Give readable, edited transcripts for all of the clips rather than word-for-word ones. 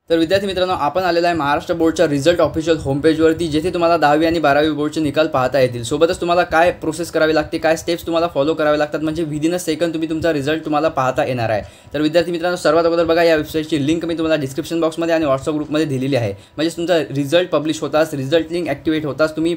तर विद्यार्थी मित्रांनो, आपण आलेला आहे महाराष्ट्र बोर्डच्या रिझल्ट ऑफिशियल होम पेजवरती, जेथे तुम्हाला 10वी आणि 12वी बोर्डचे निकाल पाहता येतील। सोबतच तुम्हाला काय प्रोसेस करावी लागते, काय स्टेप्स तुम्हाला फॉलो करावे लागतात, म्हणजे विदिन अ सेकंड तुम्ही तुमचा रिझल्ट तुम्हाला पाहता येणार आहे। तर विद्यार्थी मित्रांनो, सर्वात अगोदर बघा, या वेबसाईटची लिंक मी तुम्हाला डिस्क्रिप्शन बॉक्समध्ये आणि व्हॉट्सअप ग्रुपमध्ये दिलेली आहे। म्हणजे तुमचा रिझल्ट पब्लिश होताच, रिझल्ट लिंक ॲक्टिवेट होताच तुम्ही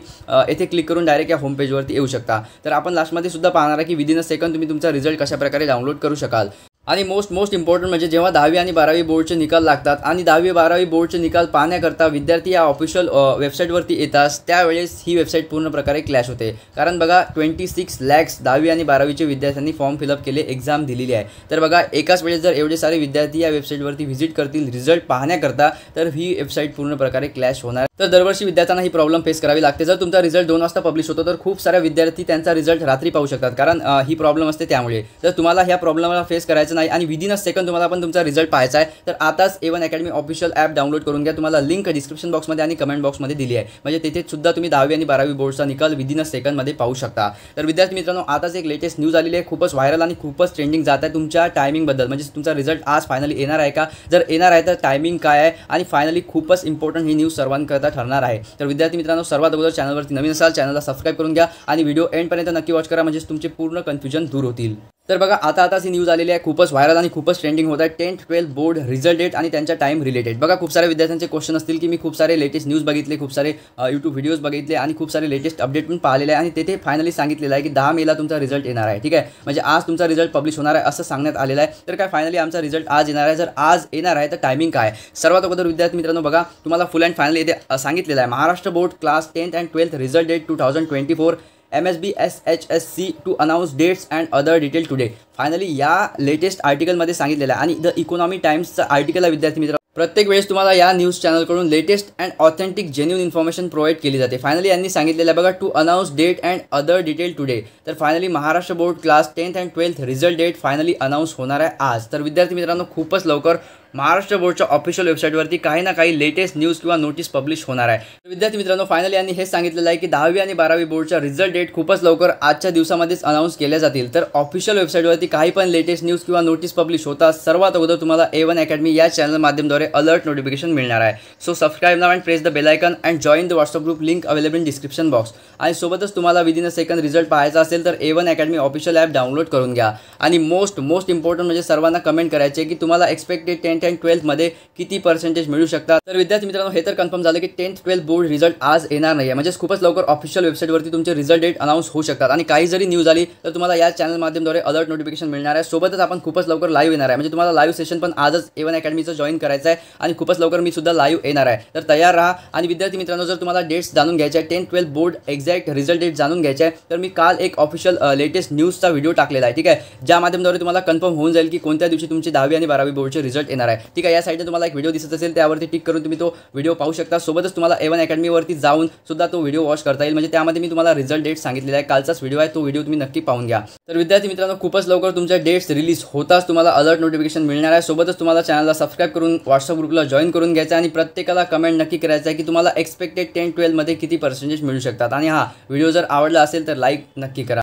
येथे क्लिक करून डायरेक्ट या होम पेजवरती येऊ शकता। तर आपण लास्टमध्ये सुद्धा पाहणार आहे की विदिन अ सेकंड तुम्ही तुमचा रिझल्ट कशा प्रकारे डाउनलोड करू शकाल। आणि मोस्ट इम्पॉर्टंट म्हणजे जेव्हा 10वी आणि 12वी बोर्डचे निकाल लागतात आणि 10वी 12वी बोर्डचे निकाल पाहण्याकरता विद्यार्थी या ऑफिशियल वेबसाईटवरती येतात, त्यावेळेस ही वेबसाईट पूर्ण प्रकारे क्लॅश होते। कारण बघा, 26 लाख 10वी आणि 12वीचे विद्यार्थ्यांनी फॉर्म फिलअप केले, एक्झाम दिलेली आहे। तर बघा, एकाच वेळेस जर एवढे सारे विद्यार्थी या वेबसाईटवरती व्हिजिट करतील रिझल्ट पाहण्याकरता, तर ही वेबसाईट पूर्ण प्रकारे क्लॅश होणार। तर दरवर्षी विद्यार्थ्यांना ही प्रॉब्लेम फेस करावी लागते। जर तुमचा रिझल्ट 2 वाजता पब्लिश होतो, तर खूप सारे विद्यार्थी त्यांचा रिझल्ट रात्री पाहू शकतात, कारण ही प्रॉब्लेम असते। त्यामुळे जर तुम्हाला ह्या प्रॉब्लेमला फेस करायचं नाही आणि विदिन अ सेकंड तुम्हाला पण तुमचा रिझल्ट पाहायचा आहे, तर आताच A1 academy official app download करून घ्या। तुम्हाला लिंक डिस्क्रिप्शन बॉक्समध्ये आणि कमेंट बॉक्समध्ये दिली आहे। म्हणजे तिथे सुद्धा तुम्ही 10वी आणि 12वी बोर्डचा निकाल विदिन अ सेकंडमध्ये पाहू शकता। तर विद्यार्थी मित्रांनो, आताच एक लेटेस्ट न्यूज आलेली आहे, खूपच व्हायरल आणि खूपच ट्रेंडिंग जात आहे तुमच्या टायमिंगबद्दल। म्हणजे तुमचा रिझल्ट आज फायनली येणार आहे का, जर येणार आहे तर टायमिंग काय आहे, आणि फायनली खूपच इम्पॉर्टंट ही न्यूज सर्वांकरता ठरणार आहे। तर विद्यार्थी मित्रांनो, सर्वात अगोदर चॅनलवरती नवीन असाल, चॅनलला सबस्क्राइब करून घ्या आणि व्हिडिओ एंडपर्यंत नक्की वॉच करा, म्हणजे तुमचे पूर्ण कन्फ्युजन दूर होतील। तर बघा, आताच ही न्यूज आलेली आहे, खूपच व्हायरल आणि खूपच ट्रेंडिंग होत आहे। 10th-12th बोर्ड रिझल्ट डेट आणि त्यांच्या टाइम रिलेटेड। बघा, खूप सारे विद्यार्थ्यांचे क्वेश्चन असतील की मी खूप सारे लेटेस्ट न्यूज बघितले, खूप सारे यूट्यूब व्हिडिओज बघितले आणि खूप सारे लेटेस्ट अपडेट पण पाहिलेले आहे, आणि तेथे फायनली सांगितलेलं आहे की 10 मेला तुमचा रिझल्ट येणार आहे। ठीक आहे, म्हणजे आज तुमचा रिझल्ट पब्लिश होणार आहे असं सांगण्यात आलेलं आहे। तर काय फायनली आमचा रिझल्ट आज येणार आहे? जर आज येणार आहे तर टायमिंग काय? सर्वात अगोदर विद्यार्थी मित्रांनो, बघा, तुम्हाला फुल अँड फायनली इथे सांगितलेलं आहे, Maharashtra board class 10th and 12th result date 2024 MSB SHSC to announce dates and other detail today. Finally या लेटेस्ट आर्टिकलमध्ये सांगितलेलं आहे, आणि द इकॉनॉमी टाइम्सचं आर्टिकल आहे विद्यार्थी मित्र। प्रत्येक वेळेस तुम्हाला या न्यूज चॅनलकडून latest and authentic genuine information provide केली जाते। फायनली यांनी सांगितलेलं आहे बघा, to announce date and other detail today. तर finally Maharashtra board class 10th and 12th result date finally announce होणार आहे आज। तर विद्यार्थी मित्रांनो, खूपच लवकर महाराष्ट्र बोर्डच्या ऑफिशियल वेबसाईटवरती काही ना काही लेटेस्ट न्यूज किंवा नोटीस पब्लिश होणार आहे। विद्यार्थी मित्रांनो, फायनली यांनी हे सांगितलेलं आहे की 10वी आणि 12वी बोर्डच्या रिझल्ट डेट खूपच लवकर आजच्या दिवसामध्येच अनाउन्स केल्या जातील। तर ऑफिशियल वेबसाईटवरती काही पण लेटेस्ट न्यूज किंवा नोटीस पब्लिश होतात, सर्वात अगोदर तुम्हाला A1 अकॅडमी या चॅनल माध्यमाद्वारे अलर्ट नोटिफिकेशन मिळणार आहे। So subscribe now and press the bell icon and join the WhatsApp group, link available in description box. आणि सोबतच तुम्हाला विदिन अ सेकंड रिझल्ट पाहायचा असेल तर A1 academy official app download करून घ्या। आणि मोस्ट इम्पॉर्टंट म्हणजे सर्वांना कमेंट करायचे की तुम्हाला एक्सपेक्टेड 10th and 12th मध्ये किती पर्सेंटेज मिळू शकतात। तर विद्यार्थी मित्रांनो, हे तर कन्फर्म झालं की 10th-12th बोर्ड रिझल्ट आज येणार नाही आहे, म्हणजे खूपच लवकर ऑफिशियल वेबसाईटवरती तुमचे रिझल्ट डेट अनाउन्स होऊ शकतात। आणि काही जरी न्यूज आली तर तुम्हाला या चॅनल माध्यमाद्वारे अलर्ट नोटिफिकेशन मिळणार आहे। सोबतच आपण खूपच लवकर लाईव्ह येणार आहे, म्हणजे तुम्हाला लाईव्ह सेशन पण आजच A1 अकॅडमीचं जॉईन करायचं आहे, आणि खूपच लवकर मी सुद्धा लाईव्ह येणार आहे। तर तयार राहा। आणि विद्यार्थी मित्रांनो, जर तुम्हाला डेट्स जाणून घ्यायचे आहे, 10th-12th board exact result date जाणून घ्यायचे आहे, तर मी काल एक ऑफिशियल लेटेस्ट न्यूजचा व्हिडिओ टाकलेला आहे। ठीक आहे, ज्या माध्यमाद्वारे तुम्हाला कन्फर्म होऊन जाईल की कोणत्या दिवशी तुमचे 10वी आणि 12वी बोर्डचे रिझल्ट येणार आहे। ठीक आहे, या साईडने तुम्हाला एक व्हिडिओ दिसत असेल, त्यावरती टिक करून तुम्ही तो व्हिडिओ पाहू शकता। सोबतच तुम्हाला A1 अकॅडमीवरती जाऊन सुद्धा तो व्हिडिओ वॉच करता येईल, म्हणजे त्यामध्ये मी तुम्हाला रिझल्ट डेट सांगितलेला आहे, कालचाच व्हिडिओ आहे, तो व्हिडिओ तुम्ही नक्की पाहून घ्या। तर विद्यार्थी मित्रांनो, खूपच लवकर तुमच्या डेट्स रिलीज होताच तुम्हाला अलर्ट नोटिफिकेशन मिळणार आहे। सोबतच तुम्हाला चॅनलला सबस्क्राइब करून व्हॉट्सअप ग्रुपला जॉईन करून घ्यायचं आहे, आणि प्रत्येकाला कमेंट नक्की करायचं आहे की तुम्हाला एक्सपेक्टेड 10th-12th मध्ये किती पर्सेंटेज मिळू शकतात। आणि हा व्हिडिओ जर आवडला असेल तर लाईक नक्की करा।